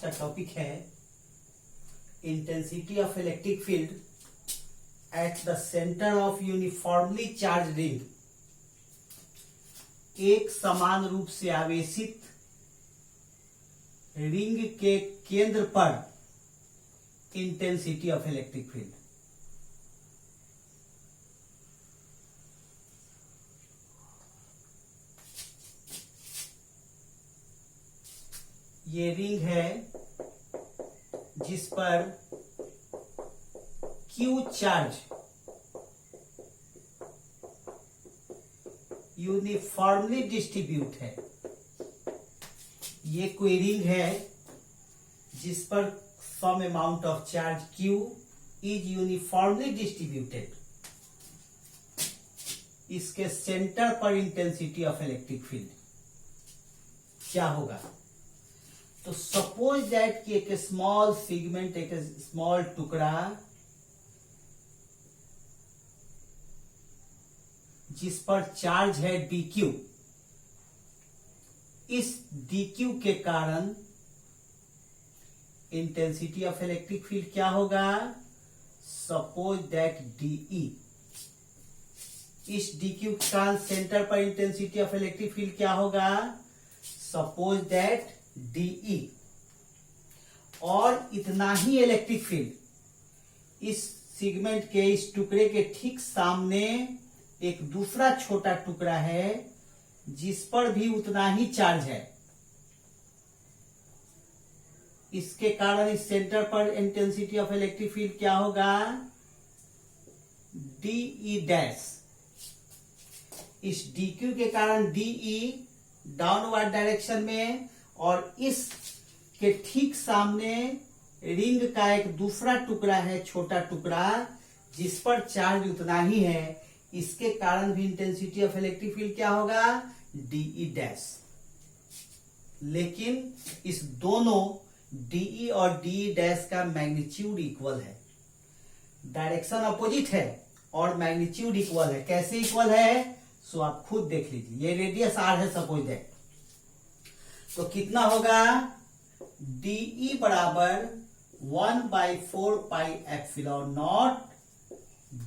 का टॉपिक है intensity of electric field at the centre of uniformly charge ring. एक समान रूप से आवेशित रिंग के केंद्र पर इंटेंसिटी ऑफ इलेक्ट्रिक फील्ड। ये रिंग है जिस पर Q चार्ज यूनिफॉर्मली डिस्ट्रीब्यूट है। ये कोई रिंग है जिस पर some amount of charge Q is uniformly distributed. इसके सेंटर पर इंटेंसिटी ऑफ इलेक्ट्रिक फील्ड क्या होगा? तो सपोज दैट कि एक स्मॉल सेगमेंट, एक स्मॉल टुकड़ा जिस पर चार्ज है dq, इस dq के कारण इंटेंसिटी ऑफ इलेक्ट्रिक फील्ड क्या होगा? सपोज दैट dE, इस dq के कारण सेंटर पर इंटेंसिटी ऑफ इलेक्ट्रिक फील्ड क्या होगा? Suppose that dE। और इतना ही इलेक्ट्रिक फील्ड इस सेगमेंट के, इस टुकड़े के ठीक सामने एक दूसरा छोटा टुकड़ा है जिस पर भी उतना ही चार्ज है। इसके कारण इस सेंटर पर इंटेंसिटी ऑफ इलेक्ट्रिक फील्ड क्या होगा? dE dash. इस dQ के कारण dE डाउनवर्ड डायरेक्शन में, और इस के ठीक सामने रिंग का एक दूसरा टुकड़ा है, छोटा टुकड़ा जिस पर चार्ज उतना ही है। इसके कारण भी इंटेंसिटी ऑफ इलेक्ट्रिक फील्ड क्या होगा? dE dash. लेकिन इस दोनों dE और dE डैश का मैग्नीट्यूड इक्वल है, डायरेक्शन अपोजिट है और मैग्नीट्यूड इक्वल है। कैसे इक्वल है? सो आप खुद देख लीजिए। ये रेडियस r है सपोज दैट, तो कितना होगा? dE बराबर 1/4 pi epsilon naught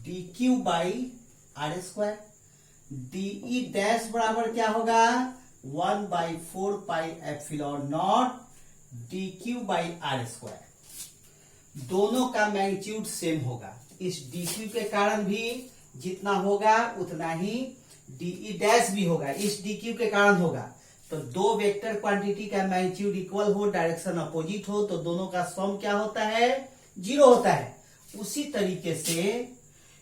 dQ by R square. dE dash बराबर क्या होगा? 1/4 pi epsilon naught dQ by R square. दोनों का मैग्नीट्यूड सेम होगा। इस dQ के कारण भी जितना होगा उतना ही dE डैश भी होगा, इस dQ के कारण होगा। तो दो वेक्टर क्वांटिटी का मैग्नीट्यूड इक्वल हो, डायरेक्शन अपोजिट हो, तो दोनों का सम क्या होता है? 0 होता है। उसी तरीके से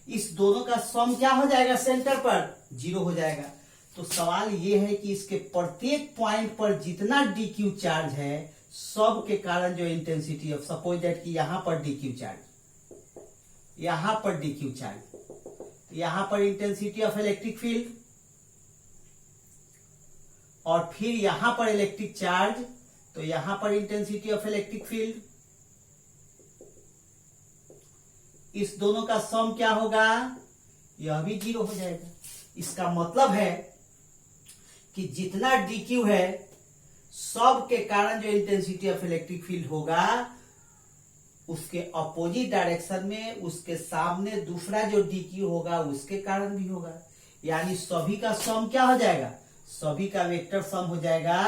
इस दोनों का सम क्या हो जाएगा? सेंटर पर 0 हो जाएगा। तो सवाल ये है कि इसके प्रत्येक पॉइंट पर जितना dQ चार्ज है, सब के कारण जो इंटेंसिटी ऑफ, सपोज दैट कि यहां पर dQ चार्ज, यहां पर dQ चार्ज, यहां पर इंटेंसिटी ऑफ इलेक्ट्रिक फील्ड, और फिर यहां पर इलेक्ट्रिक चार्ज, तो यहां पर इंटेंसिटी ऑफ इलेक्ट्रिक फील्ड। इस दोनों का सम क्या होगा? यह भी 0 हो जाएगा। इसका मतलब है कि जितना dQ है, सब के कारण जो इंटेंसिटी ऑफ इलेक्ट्रिक फील्ड होगा, उसके अपोजिट डायरेक्शन में, उसके सामने दूसरा जो dQ होगा उसके कारण भी होगा। यानी सभी का सम क्या हो जाएगा? सभी का वेक्टर सम हो जाएगा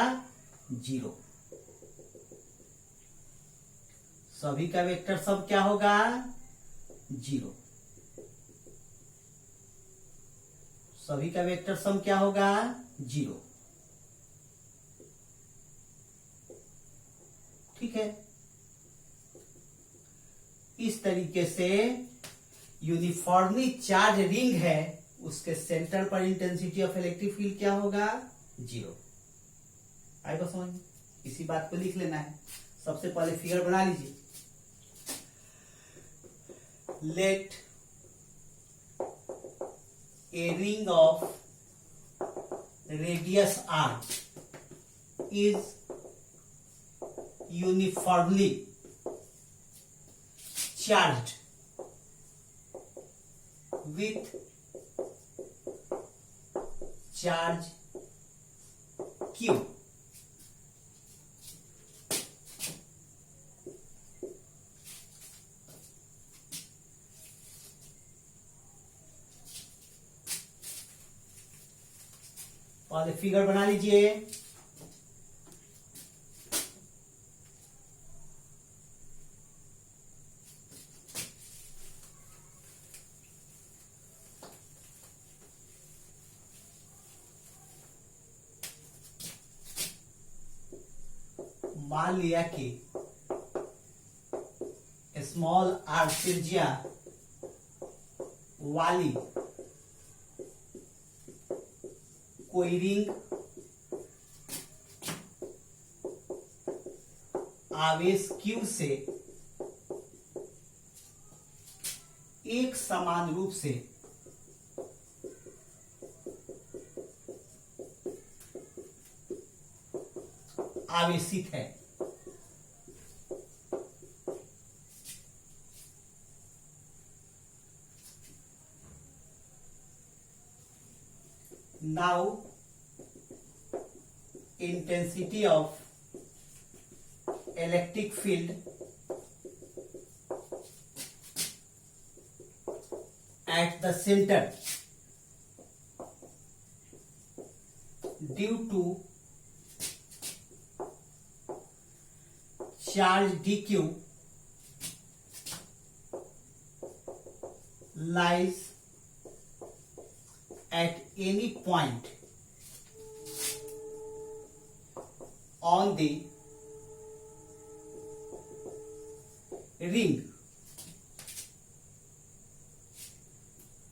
0। सभी का वेक्टर सम क्या होगा? 0। सभी का वेक्टर सम क्या होगा? 0। ठीक है। इस तरीके से यूनिफॉर्मली चार्ज रिंग है, उसके सेंटर पर इंटेंसिटी ऑफ इलेक्ट्रिक फील्ड क्या होगा? 0। आई बस समझ, इसी बात को लिख लेना है। सबसे पहले फिगर बना लीजिए। Let a ring of radius r is uniformly charged with charge Q पहले फिगर बना लीजिए। मान लिया कि स्मॉल आर त्रिज्या वाली कोई रिंग आवेश Q से एक समान रूप से आवेशित है। Now intensity of electric field at the center due to charge dq lies at any point on the ring।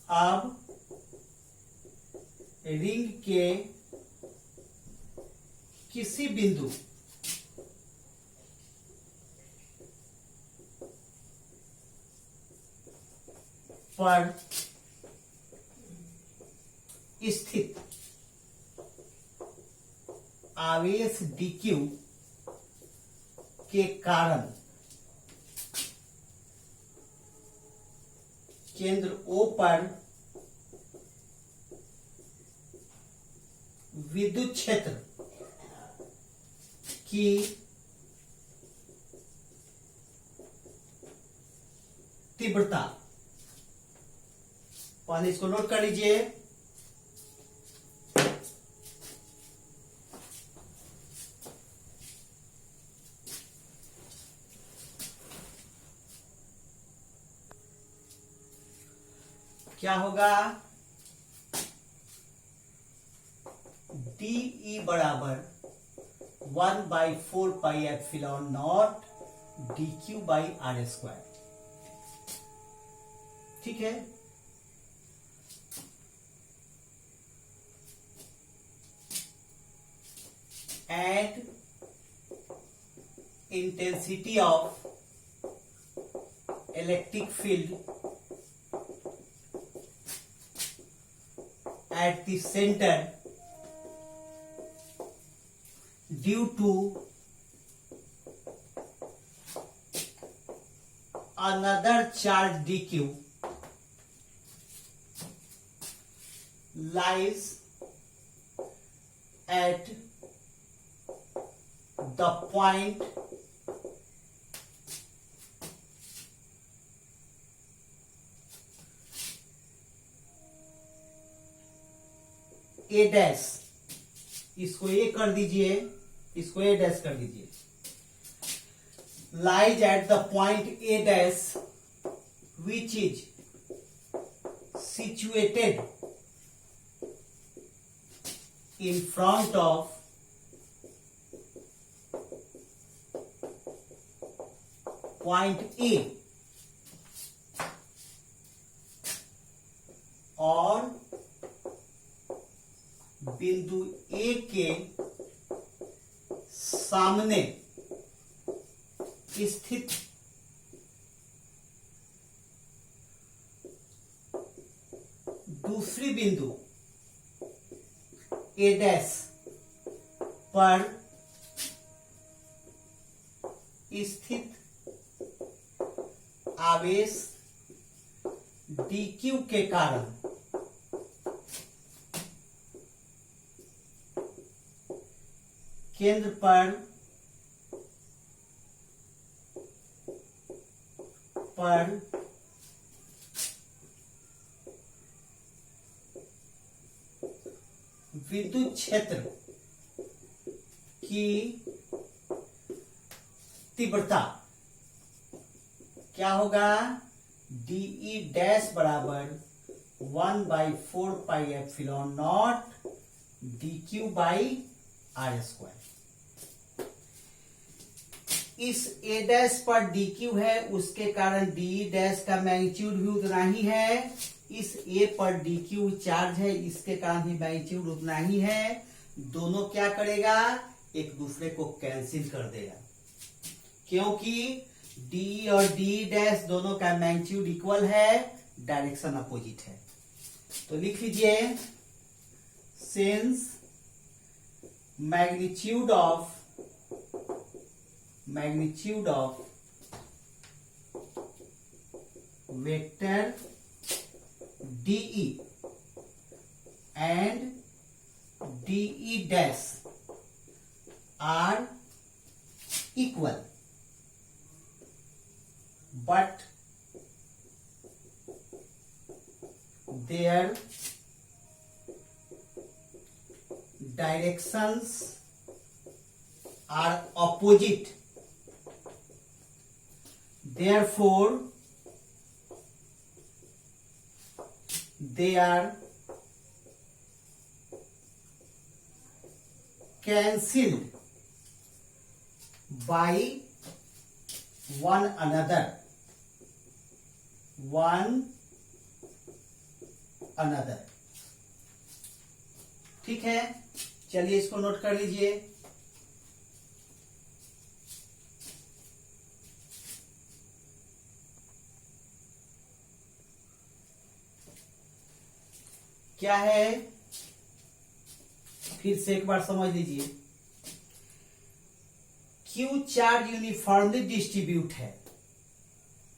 अब रिंग के किसी बिंदु पर स्थित आवेश dq के कारण केंद्र O पर विद्युत क्षेत्र की तीव्रता, पहले इसको नोट कर लीजिए। क्या होगा? DE बराबर 1/4πε0 dq/r²। ठीक है। And intensity of electric field at the center due to another charge dq lies at the point A dash, इसको A कर दीजिए, इसको A डैश कर दीजिए। lies at the point A dash which is situated in front of point A और बिंदु A के सामने स्थित दूसरी बिंदु A डैश पर स्थित आवेश dq के कारण केंद्र पर विद्युत क्षेत्र की तीव्रता क्या होगा, डीई डैश बराबर 1/4πε0 dq/r²। इस a डैश पर dq है, उसके कारण डीई डैश का मैग्नीट्यूड भी उतना ही है। इस a पर dq चार्ज है, इसके कारण भी मैग्नीट्यूड उतना ही है। दोनों क्या करेगा, एक दूसरे को कैंसिल कर देगा, क्योंकि डी और डी डैश दोनों का मैग्नीट्यूड इक्वल है, डायरेक्शन अपोजिट है। तो लिख लीजिए, since magnitude of vector DE and DE dash are equal, but their directions are opposite, therefore they are cancelled by one another। ठीक है, चलिए इसको नोट कर लीजिए। क्या है, फिर से एक बार समझ लीजिए। क्यू चार्ज यूनिफॉर्मली डिस्ट्रीब्यूट है,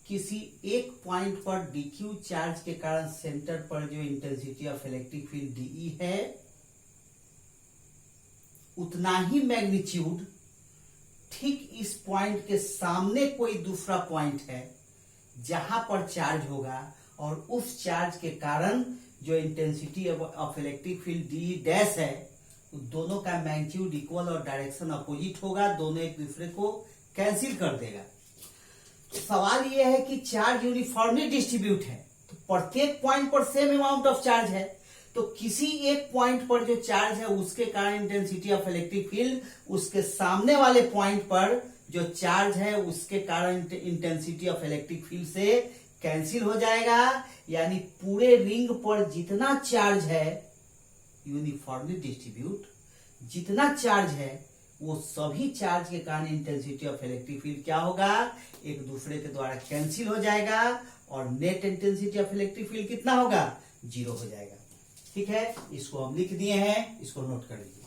किसी एक पॉइंट पर dq चार्ज के कारण सेंटर पर जो intensity of electric field dE है, उतना ही मैग्नीट्यूड ठीक इस पॉइंट के सामने कोई दूसरा पॉइंट है जहां पर चार्ज होगा, और उस चार्ज के कारण जो intensity of electric field DE dash है, दोनों का मैग्नीट्यूड इक्वल और डायरेक्शन अपोजिट होगा, दोनों एक दूसरे को कैंसिल कर देगा। तो सवाल यह है कि चार्ज यूनिफॉर्मली डिस्ट्रीब्यूट है, तो प्रत्येक पॉइंट पर सेम अमाउंट ऑफ चार्ज है, तो किसी एक पॉइंट पर जो चार्ज है उसके कारण इंटेंसिटी ऑफ इलेक्ट्रिक फील्ड उसके सामने वाले पॉइंट पर जो चार्ज है उसके कारण इंटेंसिटी ऑफ इलेक्ट्रिक फील्ड से कैंसिल हो जाएगा। यानी पूरे रिंग पर जितना चार्ज है यूनिफॉर्मली डिस्ट्रीब्यूट, जितना चार्ज है वो सभी चार्ज के कारण इंटेंसिटी ऑफ इलेक्ट्रिक फील्ड क्या होगा, एक दूसरे के द्वारा कैंसिल हो जाएगा, और net intensity of electric field कितना होगा, 0 हो जाएगा। ठीक है, इसको हम लिख दिए हैं, इसको नोट कर लीजिए।